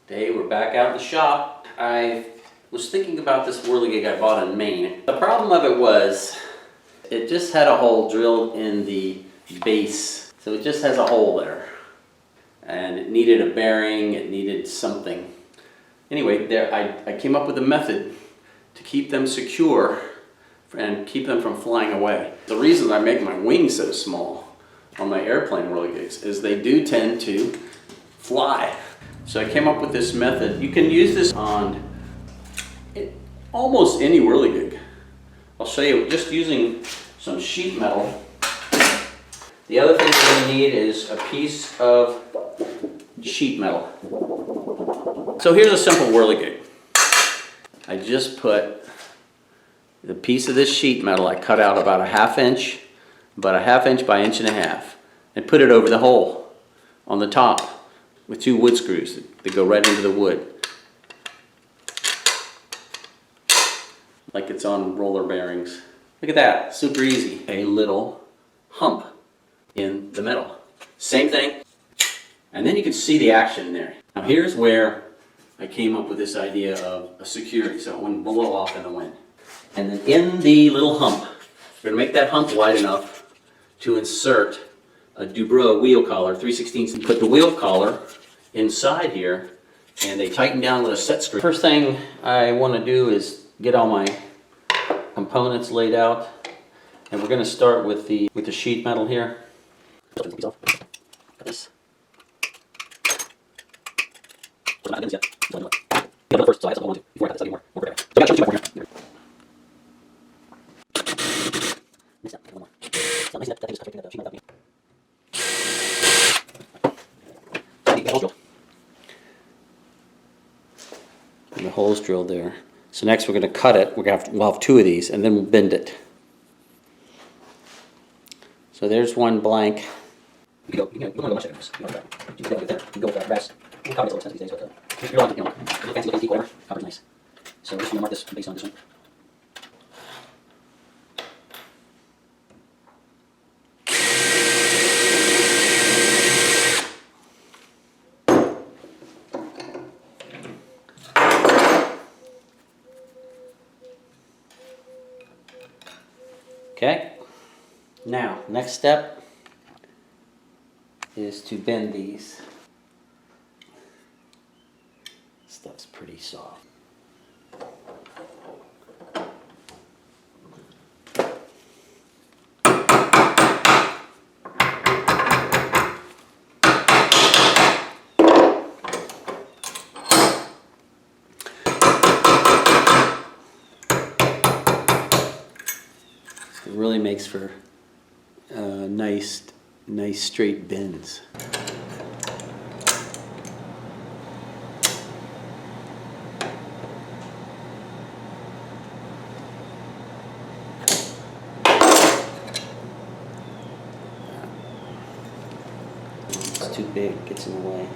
Today we're back out in the shop. I was thinking about this whirligig I bought in Maine. The problem of it was, it just had a hole drilled in the base. So it just has a hole there. And it needed a bearing, it needed something. Anyway, I came up with a method to keep them secure and keep them from flying away. The reason I make my wings so small on my airplane whirligigs is they do tend to fly. So I came up with this method. You can use this on almost any whirligig. I'll show you just using some sheet metal. The other thing we're going to need is a piece of sheet metal. So here's a simple whirligig. I just put the piece of this sheet metal, I cut out about a half inch by 1.5 inches, and put it over the hole on the top with 2 wood screws that go right into the wood. Like it's on roller bearings. Look at that, super easy. A little hump in the metal. Same thing. And then you can see the action there. Now here's where I came up with this idea of a security so it wouldn't blow off in the wind. And then in the little hump, we're going to make that hump wide enough to insert a Dubrow wheel collar, 3/16. And put the wheel collar inside here, and they tighten down with a set screw. First thing I want to do is get all my components laid out, and we're going to start with the sheet metal here. This. First, so I want to before I cut this anymore. So I got two more here. And the hole's drilled there. So next we're going to cut it. We'll have 2 of these, and then we'll bend it. So there's one blank. You can go much difference. You can go with that. You can go with that brass. Copper's a little expensive these days, but you're like, little fancy looking teak, whatever. Copper's nice. So we're just going to mark this based on this one. Okay, now next step is to bend these. Stuff's pretty soft. It really makes for nice straight bends. It's too big, it gets in the way.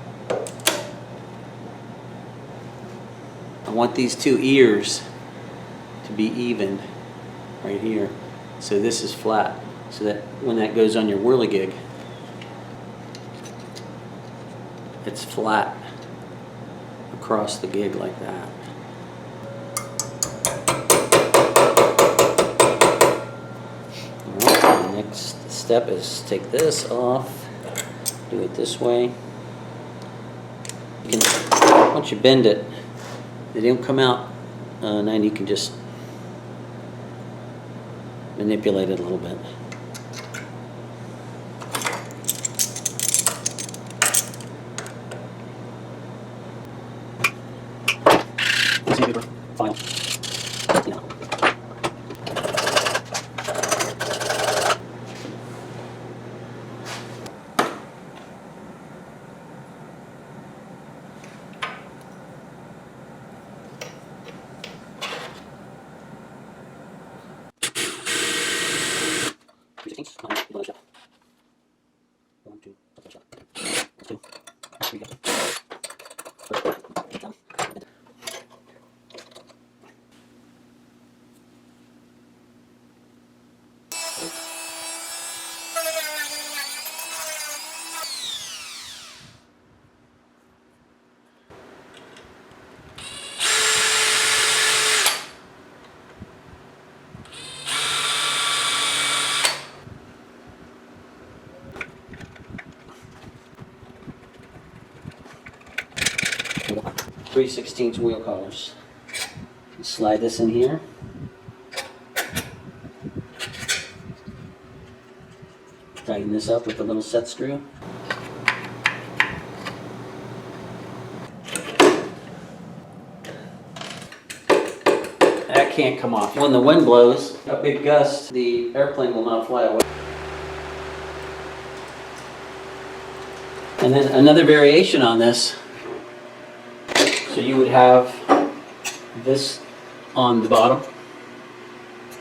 I want these 2 ears to be even right here. So this is flat, so that when that goes on your whirligig, it's flat across the gig like that. Right, the next step is take this off, do it this way. Once you bend it, they don't come out, and then you can just manipulate it a little bit. Paper, file. Yeah. 3/16 wheel collars. Slide this in here. Tighten this up with a little set screw. That can't come off. When the wind blows, a big gust, the airplane will not fly away. And then another variation on this, so you would have this on the bottom.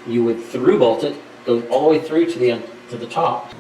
You would through bolt it, go all the way through to the top,